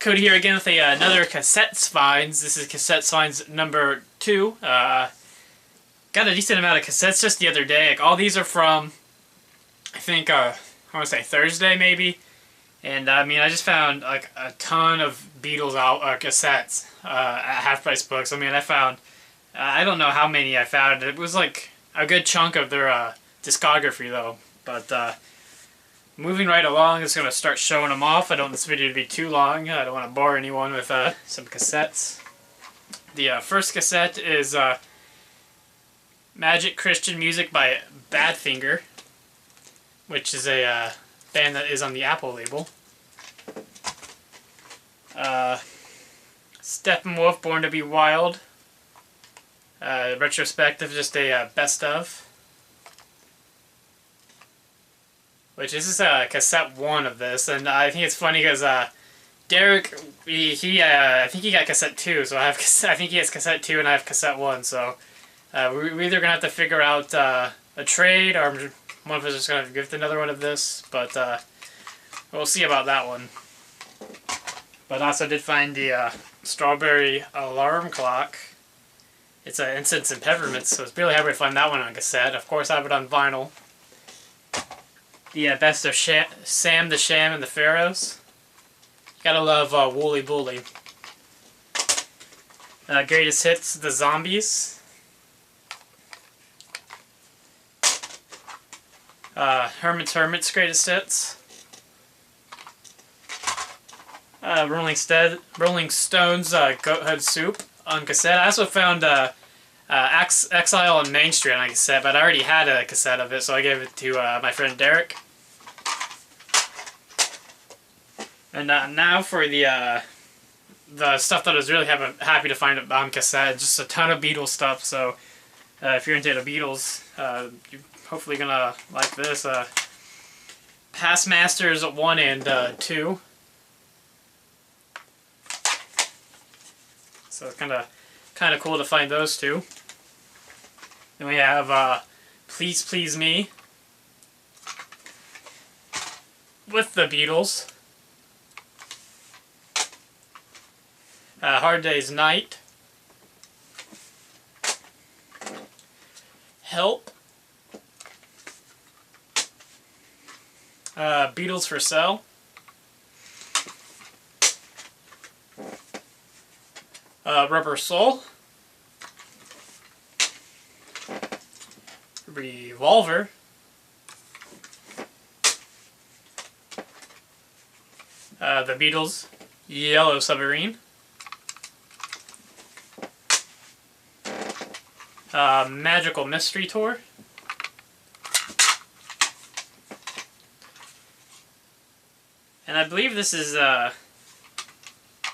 Cody here again with another Cassette Finds. This is Cassette Finds number 2. Got a decent amount of cassettes just the other day. Like, all these are from, I think, I want to say Thursday maybe. And I mean, I just found like a ton of Beatles cassettes at Half Price Books. I mean, I found, I don't know how many I found. It was like a good chunk of their discography though. But moving right along, it's going to start showing them off. I don't want this video to be too long. I don't want to bore anyone with some cassettes. The first cassette is Magic Christian Music by Badfinger, which is a band that is on the Apple label. Steppenwolf, Born to be Wild. Retrospective, just a best of. Which is cassette 1 of this, and I think it's funny because Derek, I think he got cassette 2, so I think he has cassette 2 and I have cassette 1, so we're either gonna have to figure out a trade, or one of us is gonna gift another one of this, but we'll see about that one. But I also did find the Strawberry Alarm Clock. It's Incense and Peppermints, so it's really happy to find that one on cassette. Of course, I have it on vinyl. The best of Sam the Sham and the Pharaohs. Gotta love Wooly Bully. Greatest Hits, The Zombies. Hermit's Greatest Hits. Rolling Stones, Goat Head Soup on cassette. I also found Exile on Main Street on a cassette, but I already had a cassette of it, so I gave it to my friend Derek. And now for the stuff that I was really happy to find on cassette. Just a ton of Beatles stuff, so if you're into the Beatles, you're hopefully gonna like this. Past Masters 1 and 2. So it's kind of cool to find those two. Then we have Please Please Me with the Beatles. Hard Day's Night. Help. Beatles for Sale. Rubber Soul. Revolver. The Beatles, Yellow Submarine. Magical Mystery Tour. And I believe this is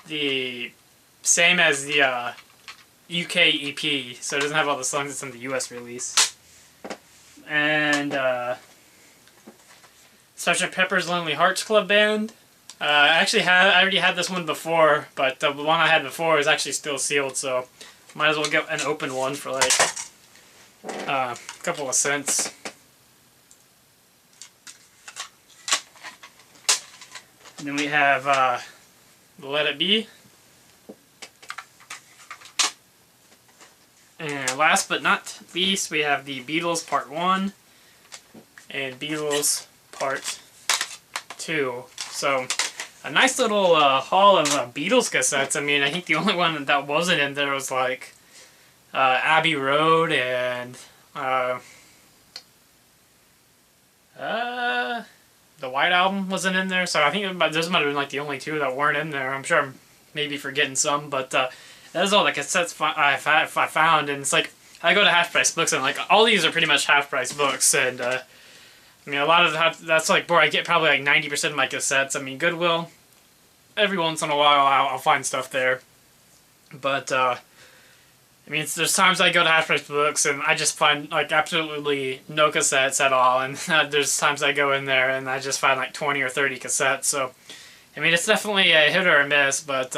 the same as the UK EP, so it doesn't have all the songs that's in the US release. And Sgt. Pepper's Lonely Hearts Club Band. I already had this one before, but the one I had before is actually still sealed, so might as well get an open one for like a couple of cents. And then we have Let It Be. And last but not least, we have the Beatles Part 1 and Beatles Part 2. So, a nice little haul of Beatles cassettes. I mean, I think the only one that wasn't in there was like Abbey Road and the White Album wasn't in there. So I think those might have been like the only two that weren't in there. I'm sure I'm maybe forgetting some, but that is all the cassettes I found. And it's like, I go to Half Price Books and like all these are pretty much Half Price Books, and I mean, a lot of that's like where I get probably like 90% of my cassettes. I mean, Goodwill, every once in a while I'll find stuff there. But, I mean, there's times I go to Half Price Books and I just find like absolutely no cassettes at all. And there's times I go in there and I just find like 20 or 30 cassettes. So, I mean, it's definitely a hit or a miss, but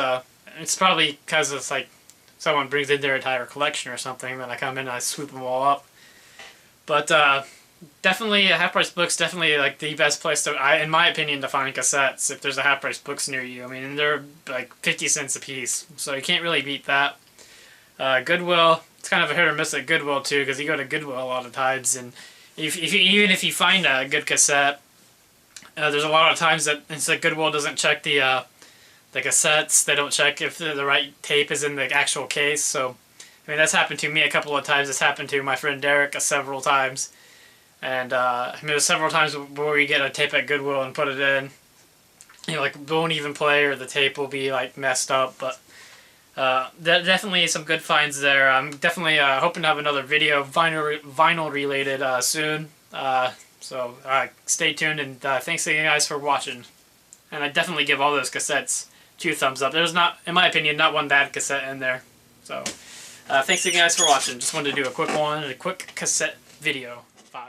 it's probably because it's like someone brings in their entire collection or something, then I come in and I swoop them all up. But definitely Half Price Books, definitely like the best place to, in my opinion, to find cassettes. If there's a Half Price Books near you, I mean, they're like 50 cents a piece, so you can't really beat that. Goodwill, it's kind of a hit or miss at Goodwill too, because you go to Goodwill a lot of times, and even if you find a good cassette, there's a lot of times that it's like Goodwill doesn't check the cassettes. They don't check if the right tape is in the actual case. So, I mean, that's happened to me a couple of times. It's happened to my friend Derek several times. And I mean, there's several times where we get a tape at Goodwill and put it in. You know, like, won't even play, or the tape will be, like, messed up. But definitely some good finds there. I'm definitely hoping to have another video, vinyl related, soon. So stay tuned, and thanks again, guys, for watching. And I definitely give all those cassettes 2 thumbs up. There's not, in my opinion, not one bad cassette in there. So thanks again, guys, for watching. Just wanted to do a quick cassette video. Bye.